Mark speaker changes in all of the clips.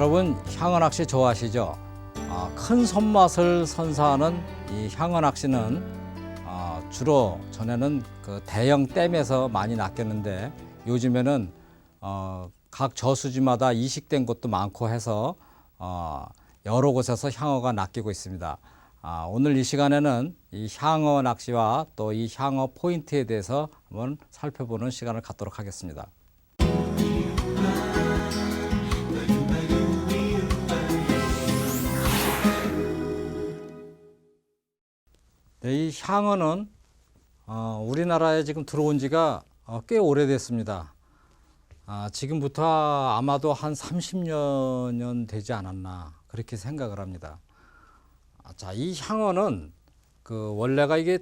Speaker 1: 여러분 향어 낚시 좋아하시죠? 큰 손맛을 선사하는 이 향어 낚시는 주로 전에는 그 대형 댐에서 많이 낚였는데 요즘에는 각 저수지마다 이식된 곳도 많고 해서 여러 곳에서 향어가 낚이고 있습니다. 오늘 이 시간에는 이 향어 낚시와 또 이 향어 포인트에 대해서 한번 살펴보는 시간을 갖도록 하겠습니다. 이 향어는 우리나라에 지금 들어온 지가 꽤 오래됐습니다. 지금부터 아마도 한 30년 되지 않았나 그렇게 생각을 합니다. 자, 이 향어는 그 원래가 이게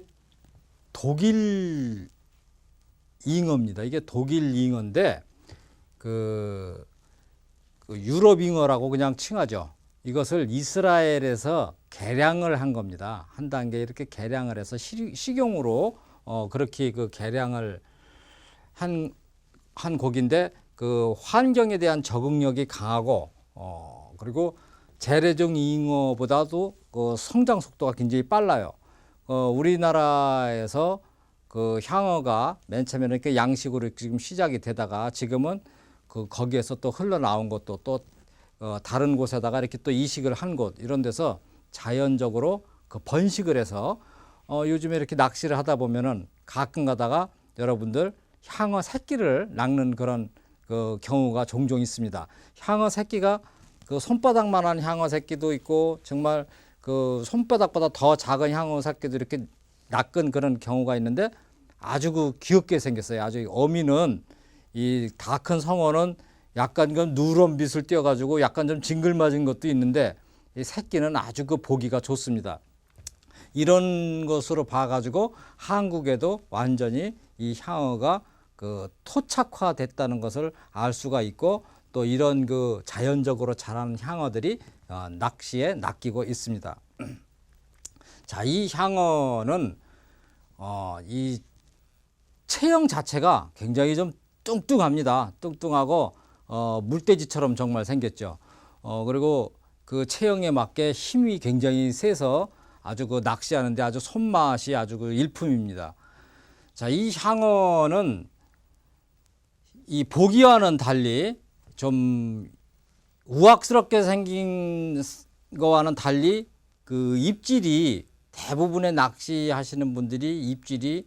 Speaker 1: 독일 잉어입니다. 이게 독일 잉어인데 그 유럽 잉어라고 그냥 칭하죠. 이것을 이스라엘에서 개량을 한 겁니다. 한 단계 이렇게 개량을 해서 식용으로 그렇게 그 개량을 한 곡인데 그 환경에 대한 적응력이 강하고 그리고 재래종 잉어보다도 그 성장 속도가 굉장히 빨라요. 우리나라에서 그 향어가 맨 처음에는 이렇게 양식으로 지금 시작이 되다가 지금은 그 거기에서 또 흘러나온 것도 또 다른 곳에다가 이렇게 또 이식을 한 곳 이런 데서 자연적으로 그 번식을 해서 요즘에 이렇게 낚시를 하다 보면은 가끔 가다가 여러분들 향어 새끼를 낚는 그런 그 경우가 종종 있습니다. 향어 새끼가 그 손바닥만한 향어 새끼도 있고 정말 그 손바닥보다 더 작은 향어 새끼도 이렇게 낚은 그런 경우가 있는데 아주 그 귀엽게 생겼어요. 아주 어미는 이 다 큰 성어는 약간 그 누런 빛을 띄어가지고 약간 좀 징글맞은 것도 있는데 이 새끼는 아주 그 보기가 좋습니다. 이런 것으로 봐가지고 한국에도 완전히 이 향어가 그 토착화됐다는 것을 알 수가 있고 또 이런 그 자연적으로 자라는 향어들이 낚시에 낚이고 있습니다. 자, 이 향어는 이 체형 자체가 굉장히 좀 뚱뚱합니다. 뚱뚱하고 물돼지처럼 정말 생겼죠. 그리고 그 체형에 맞게 힘이 굉장히 세서 아주 그 낚시하는데 아주 손맛이 아주 그 일품입니다. 자, 이 향어는 이 보기와는 달리 좀 우악스럽게 생긴 거와는 달리 그 입질이 대부분의 낚시하시는 분들이 입질이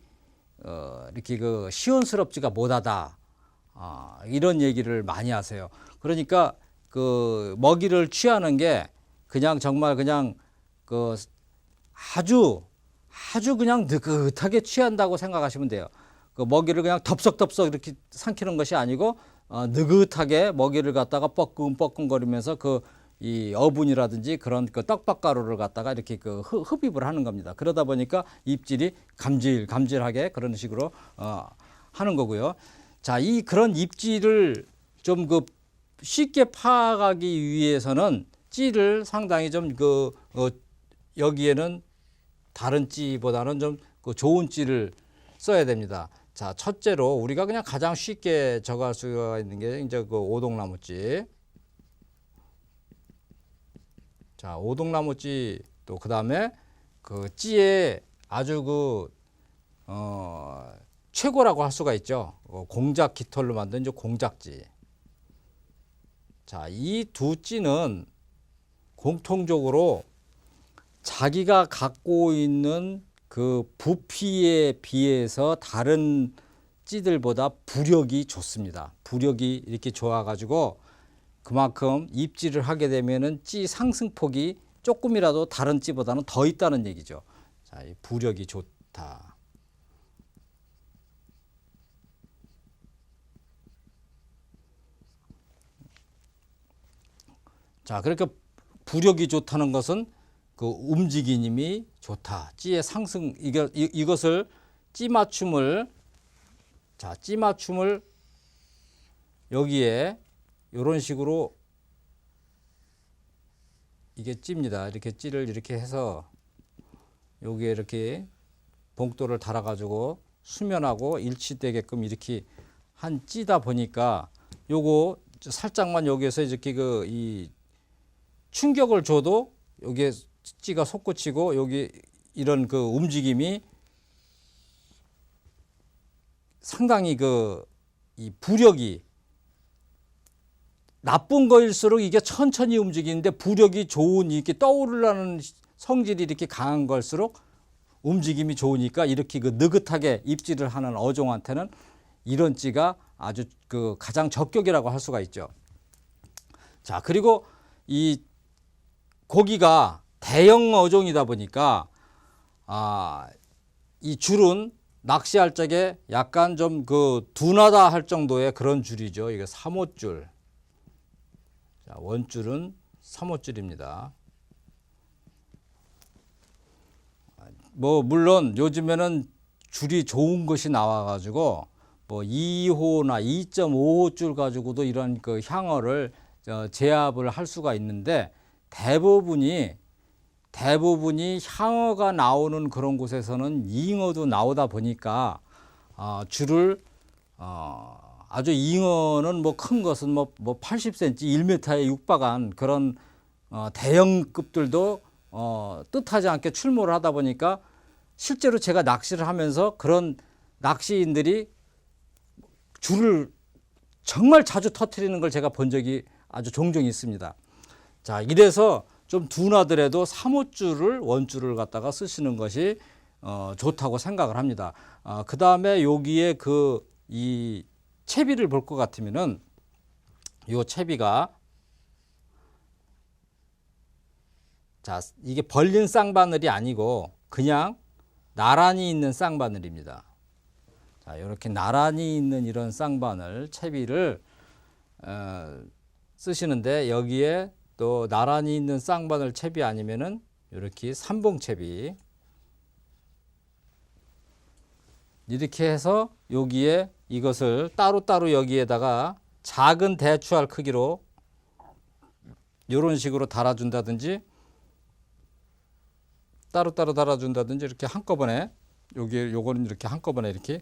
Speaker 1: 이렇게 그 시원스럽지가 못하다. 이런 얘기를 많이 하세요. 그러니까 그 먹이를 취하는 게 그냥 정말 그냥 그 아주 그냥 느긋하게 취한다고 생각하시면 돼요. 그 먹이를 그냥 덥석덥석 이렇게 삼키는 것이 아니고 느긋하게 먹이를 갖다가 뻐끔뻐끔거리면서 그 이 어분이라든지 그런 그 떡밥가루를 갖다가 이렇게 그 흡입을 하는 겁니다. 그러다 보니까 입질이 감질하게 그런 식으로 하는 거고요. 자, 이 그런 입질을 좀 그 쉽게 파악하기 위해서는 찌를 상당히 좀 그 여기에는 다른 찌보다는 좀 그 좋은 찌를 써야 됩니다. 자, 첫째로 우리가 그냥 가장 쉽게 적할 수가 있는 게 이제 그 오동나무찌. 자, 오동나무찌 또 그다음에 그 찌에 아주 그 최고라고 할 수가 있죠. 공작 깃털로 만든 이제 공작찌. 자, 이 두 찌는 공통적으로 자기가 갖고 있는 그 부피에 비해서 다른 찌들보다 부력이 좋습니다. 부력이 이렇게 좋아가지고 그만큼 입질을 하게 되면은 찌 상승폭이 조금이라도 다른 찌보다는 더 있다는 얘기죠. 자, 이 부력이 좋다. 자, 그러니까 부력이 좋다는 것은 그 움직임이 좋다. 찌의 상승 이것을 찌 맞춤을 여기에 이런 식으로 이게 찌입니다. 이렇게 찌를 이렇게 해서 여기에 이렇게 봉돌을 달아 가지고 수면하고 일치되게끔 이렇게 한 찌다 보니까 요거 살짝만 여기에서 이렇게 이 충격을 줘도 여기에 찌가 솟구치고 여기 이런 그 움직임이 상당히 이 부력이 나쁜 거일수록 이게 천천히 움직이는데 부력이 좋은 이렇게 떠오르려는 성질이 이렇게 강한 걸수록 움직임이 좋으니까 이렇게 느긋하게 입질을 하는 어종한테는 이런 찌가 아주 가장 적격이라고 할 수가 있죠. 자, 그리고 이 고기가 대형 어종이다 보니까 이 줄은 낚시할 적에 약간 좀 둔하다 할 정도의 그런 줄이죠. 이게 3호줄. 자, 원줄은 3호줄입니다. 뭐 물론 요즘에는 줄이 좋은 것이 나와가지고 뭐 2호나 2.5호 줄 가지고도 이런 향어를 제압을 할 수가 있는데 대부분이 향어가 나오는 그런 곳에서는 잉어도 나오다 보니까 줄을 아주 잉어는 뭐 큰 것은 뭐 80cm, 1m에 육박한 그런 대형급들도 뜻하지 않게 출몰을 하다 보니까 실제로 제가 낚시를 하면서 그런 낚시인들이 줄을 정말 자주 터뜨리는 걸 제가 본 적이 아주 종종 있습니다. 자, 이래서 좀 둔하더라도 3호줄을 원줄을 갖다가 쓰시는 것이 좋다고 생각을 합니다. 그 다음에 여기에 이 채비를 볼 것 같으면은 이 채비가 자, 이게 벌린 쌍바늘이 아니고 그냥 나란히 있는 쌍바늘입니다. 자, 이렇게 나란히 있는 이런 쌍바늘 채비를 쓰시는데 여기에 또 나란히 있는 쌍바늘 채비 아니면은 이렇게 삼봉 채비 이렇게 해서 여기에 이것을 따로따로 여기에다가 작은 대추알 크기로 이런 식으로 달아준다든지 따로따로 달아준다든지 이렇게 한꺼번에 요거는 이렇게 한꺼번에 이렇게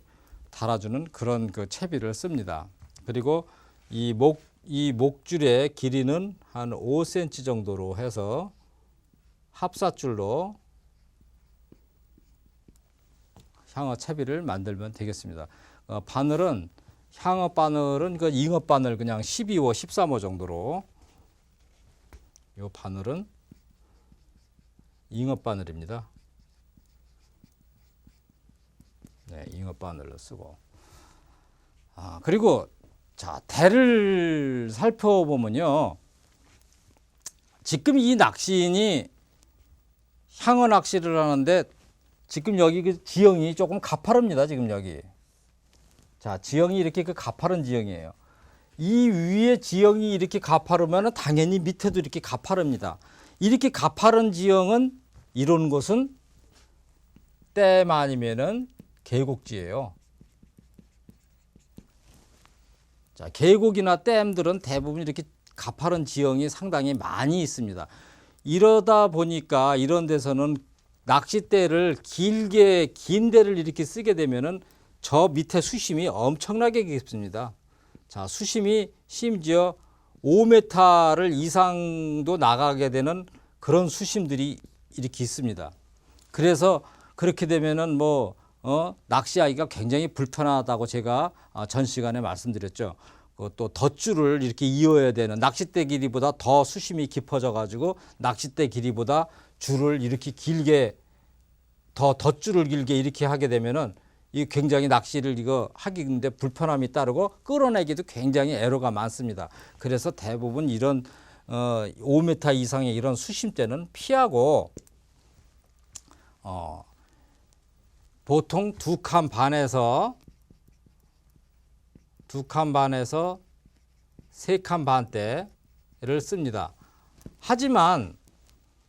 Speaker 1: 달아주는 그런 채비를 씁니다. 그리고 이 목줄의 길이는 한 5cm 정도로 해서 합사줄로 향어 채비를 만들면 되겠습니다. 바늘은 향어 바늘은 잉어 바늘 그냥 12호, 13호 정도로 이 바늘은 잉어 바늘입니다. 네, 잉어 바늘로 쓰고 그리고 자, 대를 살펴보면요. 지금 이 낚시인이 향어 낚시를 하는데 지금 여기 지형이 조금 가파릅니다. 지금 여기. 자, 지형이 이렇게 가파른 지형이에요. 이 위에 지형이 이렇게 가파르면 당연히 밑에도 이렇게 가파릅니다. 이렇게 가파른 지형은 이런 곳은 댐 아니면은 계곡지예요. 자, 계곡이나 댐들은 대부분 이렇게 가파른 지형이 상당히 많이 있습니다. 이러다 보니까 이런 데서는 낚싯대를 긴 대를 이렇게 쓰게 되면은 저 밑에 수심이 엄청나게 깊습니다. 자, 수심이 심지어 5m를 이상도 나가게 되는 그런 수심들이 이렇게 있습니다. 그래서 그렇게 되면은 낚시하기가 굉장히 불편하다고 제가 전 시간에 말씀드렸죠. 또 덧줄을 이렇게 이어야 되는 낚싯대 길이보다 더 수심이 깊어져 가지고 낚싯대 길이보다 줄을 이렇게 길게 덧줄을 길게 이렇게 하게 되면은 이 굉장히 낚시를 하기인데 불편함이 따르고 끌어내기도 굉장히 애로가 많습니다. 그래서 대부분 이런 5m 이상의 이런 수심대는 피하고 보통 2칸 반에서 3칸 반대를 씁니다. 하지만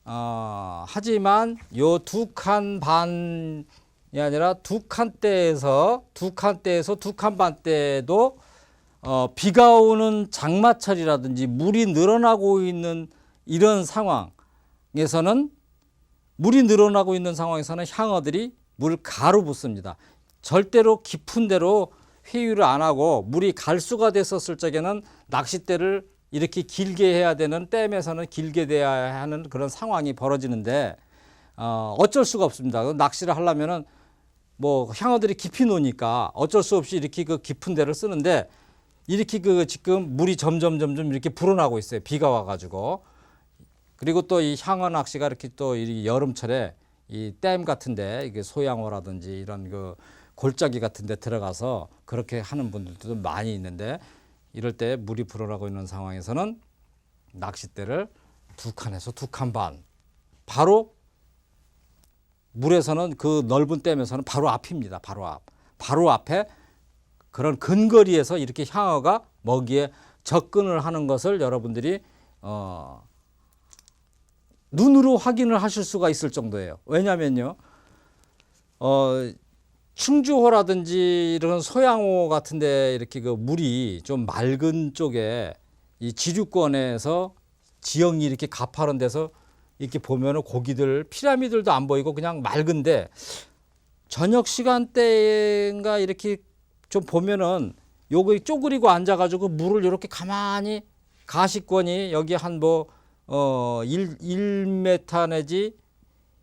Speaker 1: 요 2칸 반이 아니라 2칸대에서 2칸 반대도 비가 오는 장마철이라든지 물이 늘어나고 있는 이런 상황에서는 향어들이 물 가로 붙습니다. 절대로 깊은 데로 회유를 안 하고 물이 갈수가 됐었을 적에는 낚싯대를 이렇게 길게 해야 되는 댐에서는 길게 돼야 하는 그런 상황이 벌어지는데 어쩔 수가 없습니다. 낚시를 하려면은 뭐 향어들이 깊이 노니까 어쩔 수 없이 이렇게 그 깊은 데를 쓰는데 이렇게 그 지금 물이 점점 이렇게 불어나고 있어요. 비가 와가지고. 그리고 또 이 향어 낚시가 이렇게 또 이 여름철에 이 댐 같은데 이게 소양호라든지 이런 그 골짜기 같은데 들어가서 그렇게 하는 분들도 많이 있는데 이럴 때 물이 불어나고 있는 상황에서는 낚싯대를 2칸에서 2칸 반 바로 물에서는 그 넓은 댐에서는 바로 앞입니다. 바로 앞에 그런 근거리에서 이렇게 향어가 먹이에 접근을 하는 것을 여러분들이 눈으로 확인을 하실 수가 있을 정도예요. 왜냐면요, 충주호라든지 이런 소양호 같은데 이렇게 그 물이 좀 맑은 쪽에 이 지류권에서 지형이 이렇게 가파른 데서 이렇게 보면은 고기들 피라미들도 안 보이고 그냥 맑은데 저녁 시간대인가 이렇게 좀 보면은 요거 쪼그리고 앉아가지고 물을 이렇게 가만히 가시권이 여기 한 뭐 1m 내지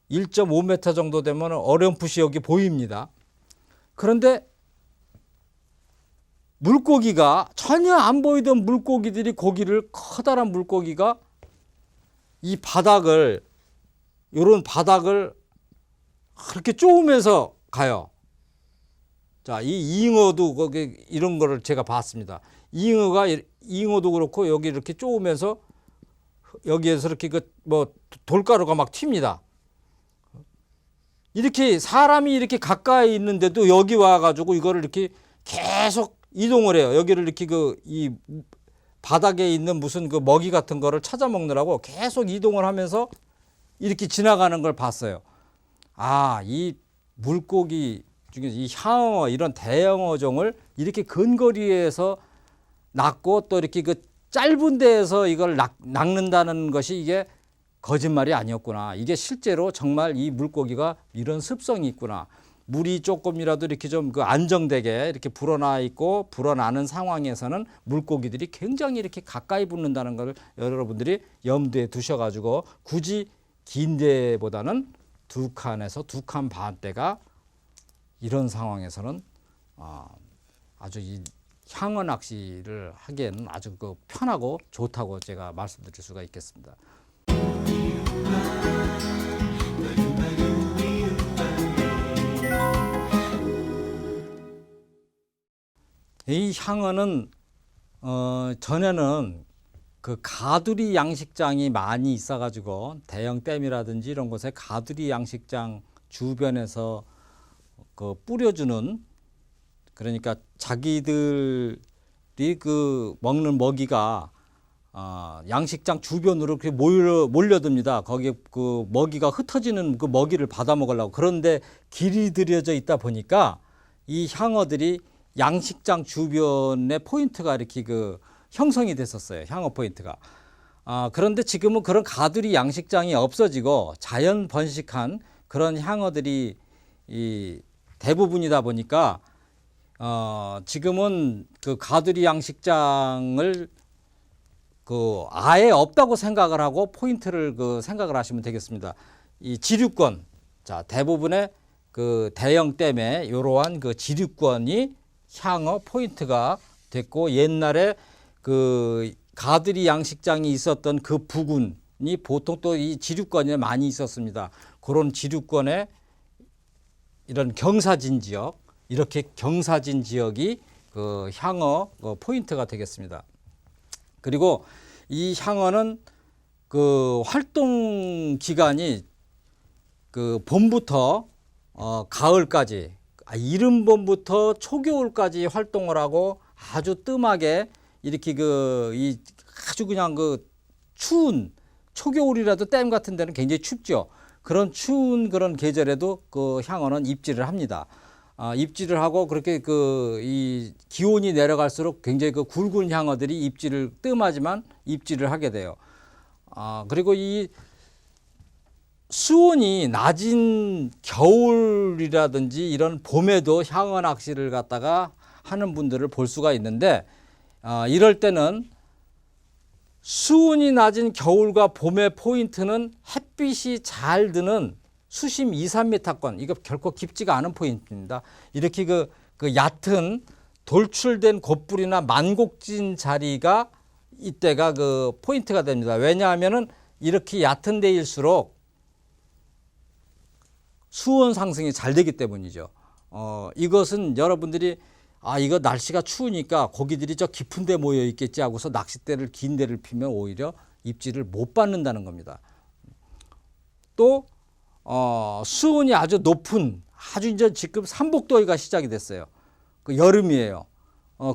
Speaker 1: 1.5m 정도 되면 어렴풋이 여기 보입니다. 그런데 물고기가 전혀 안 보이던 물고기들이 커다란 물고기가 이 바닥을 요런 바닥을 그렇게 쪼으면서 가요. 자, 이 잉어도 거기 이런 거를 제가 봤습니다. 잉어도 그렇고 여기 이렇게 쪼으면서 여기에서 이렇게 뭐 돌가루가 막 튑니다. 이렇게 사람이 이렇게 가까이 있는데도 여기 와가지고 이거를 이렇게 계속 이동을 해요. 여기를 이렇게 이 바닥에 있는 무슨 그 먹이 같은 거를 찾아 먹느라고 계속 이동을 하면서 이렇게 지나가는 걸 봤어요. 아, 이 물고기 중에 이 향어 이런 대형 어종을 이렇게 근거리에서 낚고 또 이렇게 그 짧은 데에서 이걸 낚는다는 것이 이게 거짓말이 아니었구나. 이게 실제로 정말 이 물고기가 이런 습성이 있구나. 물이 조금이라도 이렇게 좀 그 안정되게 이렇게 불어나 있고 불어나는 상황에서는 물고기들이 굉장히 이렇게 가까이 붙는다는 걸 여러분들이 염두에 두셔가지고 굳이 긴 데보다는 2칸에서 2칸 반대가 이런 상황에서는 아주 이 향어 낚시를 하기에는 아주 그 편하고 좋다고 제가 말씀드릴 수가 있겠습니다. 이 향어는 전에는 그 가두리 양식장이 많이 있어가지고 대형 댐이라든지 이런 곳에 가두리 양식장 주변에서 그 뿌려주는, 그러니까 자기들이 그 먹는 먹이가 양식장 주변으로 그렇게 몰려듭니다. 거기에 그 먹이가 흩어지는 그 먹이를 받아 먹으려고. 그런데 길이 들여져 있다 보니까 이 향어들이 양식장 주변에 포인트가 이렇게 그 형성이 됐었어요. 향어 포인트가. 그런데 지금은 그런 가두리 양식장이 없어지고 자연 번식한 그런 향어들이 이 대부분이다 보니까 지금은 그 가두리 양식장을 그 아예 없다고 생각을 하고 포인트를 그 생각을 하시면 되겠습니다. 이 지류권, 자, 대부분의 그 대형 댐에 이러한 그 지류권이 향어 포인트가 됐고, 옛날에 그 가두리 양식장이 있었던 그 부근이 보통 또 이 지류권에 많이 있었습니다. 그런 지류권에 이런 경사진 지역, 이렇게 경사진 지역이 그 향어 포인트가 되겠습니다. 그리고 이 향어는 그 활동 기간이 그 봄부터 가을까지, 이른 봄부터 초겨울까지 활동을 하고 아주 뜸하게 이렇게 이 아주 그냥 그 추운 초겨울이라도 댐 같은 데는 굉장히 춥죠. 그런 추운 그런 계절에도 그 향어는 입질을 합니다. 입질을 하고 그렇게 이 기온이 내려갈수록 굉장히 그 굵은 향어들이 뜸하지만 입질을 하게 돼요. 그리고 이 수온이 낮은 겨울이라든지 이런 봄에도 향어 낚시를 갖다가 하는 분들을 볼 수가 있는데, 이럴 때는 수온이 낮은 겨울과 봄의 포인트는 햇빛이 잘 드는 수심 2, 3m권. 이거 결코 깊지가 않은 포인트입니다. 이렇게 그 얕은 돌출된 곶불이나 만곡진 자리가 이때가 그 포인트가 됩니다. 왜냐하면은 이렇게 얕은 데일수록 수온 상승이 잘 되기 때문이죠. 이것은 여러분들이 이거 날씨가 추우니까 고기들이 저 깊은 데 모여 있겠지 하고서 낚싯대를 긴 데를 피면 오히려 입질을 못 받는다는 겁니다. 또 수온이 아주 높은 아주 이제 지금 삼복더위가 시작이 됐어요. 그 여름이에요.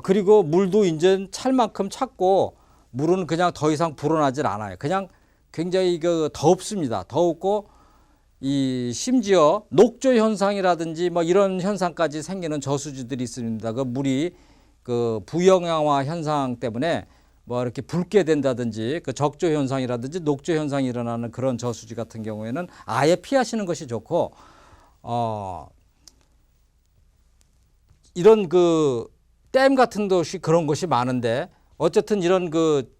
Speaker 1: 그리고 물도 이제 찰 만큼 찼고 물은 그냥 더 이상 불어나질 않아요. 그냥 굉장히 덥습니다. 덥고 이 심지어 녹조 현상이라든지 뭐 이런 현상까지 생기는 저수지들이 있습니다. 그 물이 그 부영향화 현상 때문에 뭐 이렇게 붉게 된다든지 그 적조 현상이라든지 녹조 현상이 일어나는 그런 저수지 같은 경우에는 아예 피하시는 것이 좋고 이런 그 댐 같은 곳이 그런 곳이 많은데 어쨌든 이런 그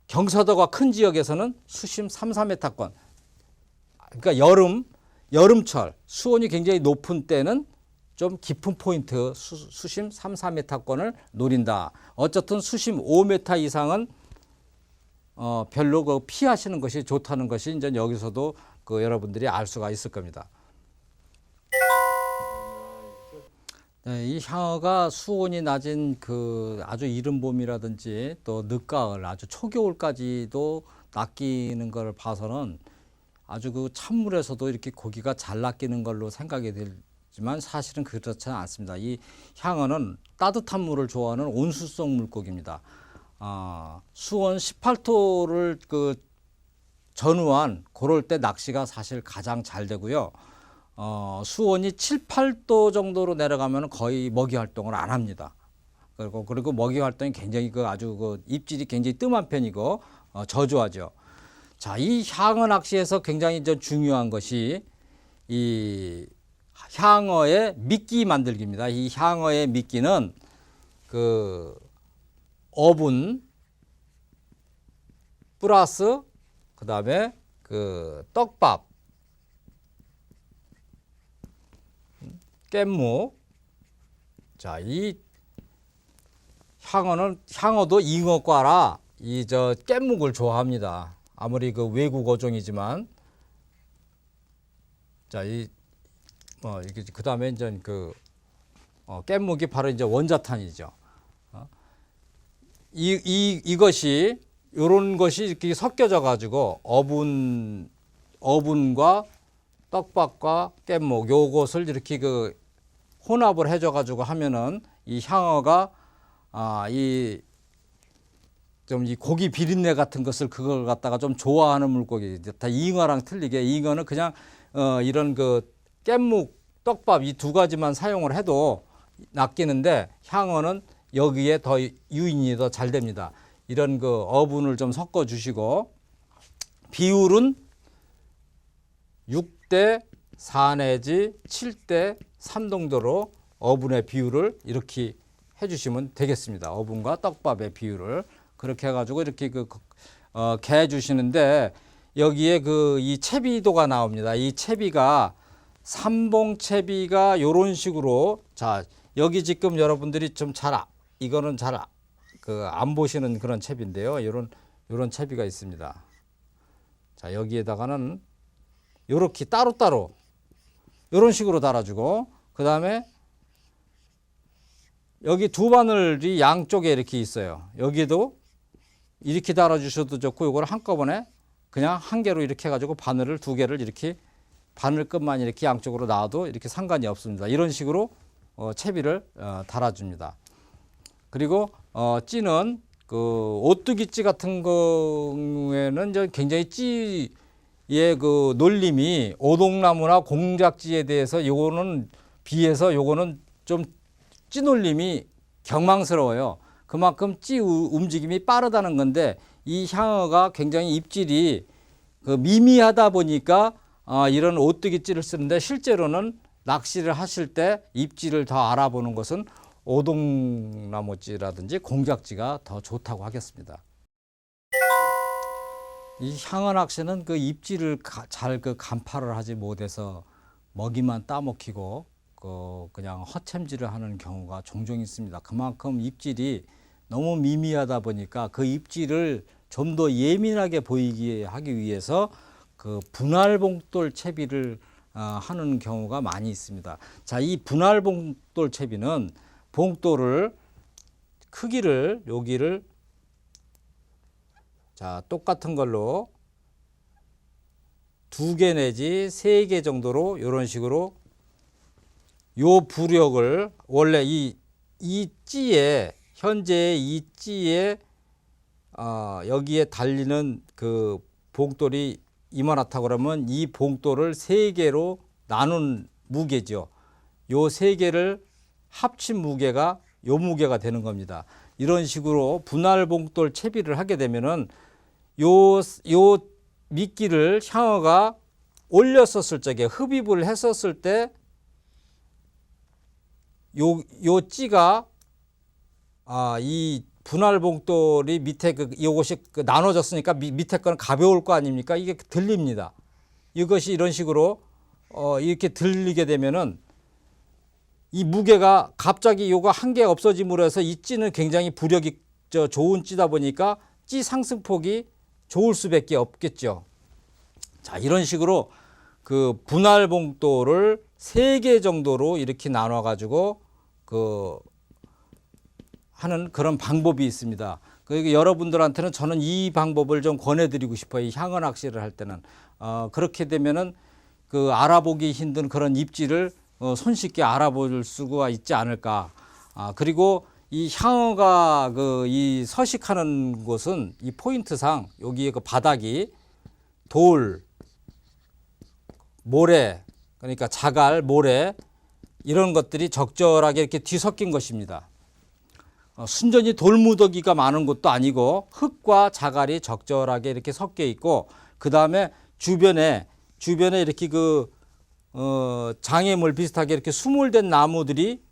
Speaker 1: 경사도가 큰 지역에서는 수심 3, 4m권 그러니까 여름철 수온이 굉장히 높은 때는 좀 깊은 포인트 수심 3, 4m권을 노린다. 어쨌든 수심 5m 이상은 별로 그 피하시는 것이 좋다는 것이 이제 여기서도 그 여러분들이 알 수가 있을 겁니다. 네, 이 향어가 수온이 낮은 그 아주 이른 봄이라든지 또 늦가을 아주 초겨울까지도 낚이는 걸 봐서는 아주 그 찬물에서도 이렇게 고기가 잘 낚이는 걸로 생각이 되지만 사실은 그렇지는 않습니다. 이 향어는 따뜻한 물을 좋아하는 온수성 물고기입니다. 수온 18도를 그 전후한 그럴 때 낚시가 사실 가장 잘 되고요. 수온이 7, 8도 정도로 내려가면 거의 먹이 활동을 안 합니다. 그리고 먹이 활동이 굉장히 아주 입질이 굉장히 뜸한 편이고 저조하죠. 자, 이 향어 낚시에서 굉장히 중요한 것이 이 향어의 미끼 만들기입니다. 이 향어의 미끼는 그 어분 플러스 그다음에 그 떡밥, 깻묵. 자, 이 향어도 잉어과라 이 깻묵을 좋아합니다. 아무리 그 외국 어종이지만 자, 이게 그다음에 이제 깻묵이 바로 이제 원자탄이죠. 이것이 요런 것이 이렇게 섞여져 가지고 어분과 떡밥과 깻묵 요것을 이렇게 혼합을 해줘 가지고 하면은 이 향어가 이 고기 비린내 같은 것을 그걸 갖다가 좀 좋아하는 물고기. 다 잉어랑 틀리게 잉어는 그냥 이런 깻묵, 떡밥 이 두 가지만 사용을 해도 낚이는데 향어는 여기에 더 유인이 더 잘 됩니다. 이런 어분을 좀 섞어 주시고 비율은 6대 4 내지 7대 3 정도로 어분의 비율을 이렇게 해주시면 되겠습니다. 어분과 떡밥의 비율을 그렇게 해가지고 이렇게 개 주시는데 여기에 이 채비도가 나옵니다. 이 채비가 삼봉채비가 요런 식으로 자 여기 지금 여러분들이 좀 이거는 잘 안 보시는 그런 채비인데요. 요런 채비가 있습니다. 자 여기에다가는 요렇게 따로따로 요런 식으로 달아주고 그 다음에 여기 두 바늘이 양쪽에 이렇게 있어요. 여기도 이렇게 달아주셔도 좋고 이걸 한꺼번에 그냥 한 개로 이렇게 해가지고 바늘을 두 개를 이렇게 바늘 끝만 이렇게 양쪽으로 놔도 이렇게 상관이 없습니다. 이런 식으로 채비를 달아줍니다. 그리고 찌는 오뚜기 찌 같은 경우에는 굉장히 찌의 놀림이 오동나무나 공작지에 대해서 요거는 좀 찌놀림이 경망스러워요. 그만큼 찌 움직임이 빠르다는 건데 이 향어가 굉장히 입질이 미미하다 보니까 이런 오뚜기 찌를 쓰는데 실제로는 낚시를 하실 때 입질을 더 알아보는 것은 오동나무찌라든지 공작찌가 더 좋다고 하겠습니다. 이 향어 낚시는 그 입질을 잘 그 간파를 하지 못해서 먹이만 따먹히고 그냥 허챔질을 하는 경우가 종종 있습니다. 그만큼 입질이 너무 미미하다 보니까 그 입질을 좀 더 예민하게 보이게 하기 위해서 그 분할봉돌 채비를 하는 경우가 많이 있습니다. 자, 이 분할봉돌 채비는 봉돌을 크기를 여기를 자, 똑같은 걸로 2개 내지 3개 정도로 이런 식으로 요 부력을 원래 이 찌에 현재 이 찌에 여기에 달리는 그 봉돌이 이만하다 그러면 이 봉돌을 3개로 나눈 무게죠. 요 3개를 합친 무게가 요 무게가 되는 겁니다. 이런 식으로 분할 봉돌 채비를 하게 되면은 요 미끼를 향어가 올렸었을 적에 흡입을 했었을 때 요 찌가 이 분할 봉돌이 밑에 요것이 나눠졌으니까 밑에 거는 가벼울 거 아닙니까? 이게 들립니다. 이것이 이런 식으로 이렇게 들리게 되면은 이 무게가 갑자기 요거 한 개 없어짐으로 해서 이 찌는 굉장히 부력이 좋은 찌다 보니까 찌 상승폭이 좋을 수밖에 없겠죠. 자, 이런 식으로 그 분할 봉돌을 3개 정도로 이렇게 나눠 가지고 하는 그런 방법이 있습니다. 여러분들한테는 저는 이 방법을 좀 권해드리고 싶어요. 이 향어 낚시를 할 때는 그렇게 되면은 그 알아보기 힘든 그런 입질을 손쉽게 알아볼 수가 있지 않을까. 그리고 이 향어가 이 서식하는 곳은 이 포인트상 여기에 그 바닥이 돌, 모래, 그러니까 자갈, 모래 이런 것들이 적절하게 이렇게 뒤섞인 것입니다. 순전히 돌무더기가 많은 곳도 아니고 흙과 자갈이 적절하게 이렇게 섞여 있고 그 다음에 주변에 이렇게 장애물 비슷하게 이렇게 수몰된 나무들이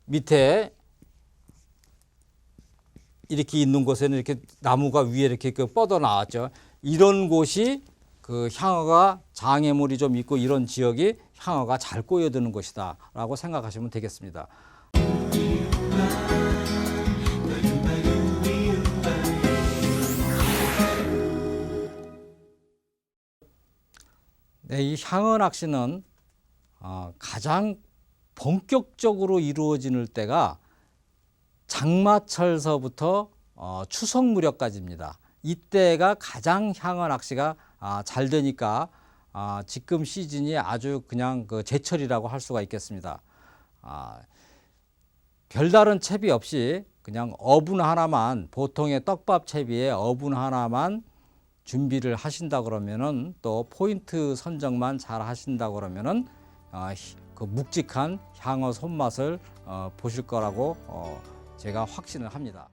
Speaker 1: 밑에 이렇게 있는 곳에는 이렇게 나무가 위에 이렇게 뻗어 나왔죠. 이런 곳이 그 향어가 장애물이 좀 있고 이런 지역이 향어가 잘 꼬여드는 곳이다 라고 생각하시면 되겠습니다. 네, 이 향어 낚시는 가장 본격적으로 이루어지는 때가 장마철서부터 추석 무렵까지입니다. 이때가 가장 향어 낚시가 잘 되니까 지금 시즌이 아주 그냥 제철이라고 할 수가 있겠습니다. 별다른 채비 없이 그냥 어분 하나만, 보통의 떡밥 채비에 어분 하나만 준비를 하신다 그러면은, 또 포인트 선정만 잘 하신다 그러면은 그 묵직한 향어 손맛을 보실 거라고 제가 확신을 합니다.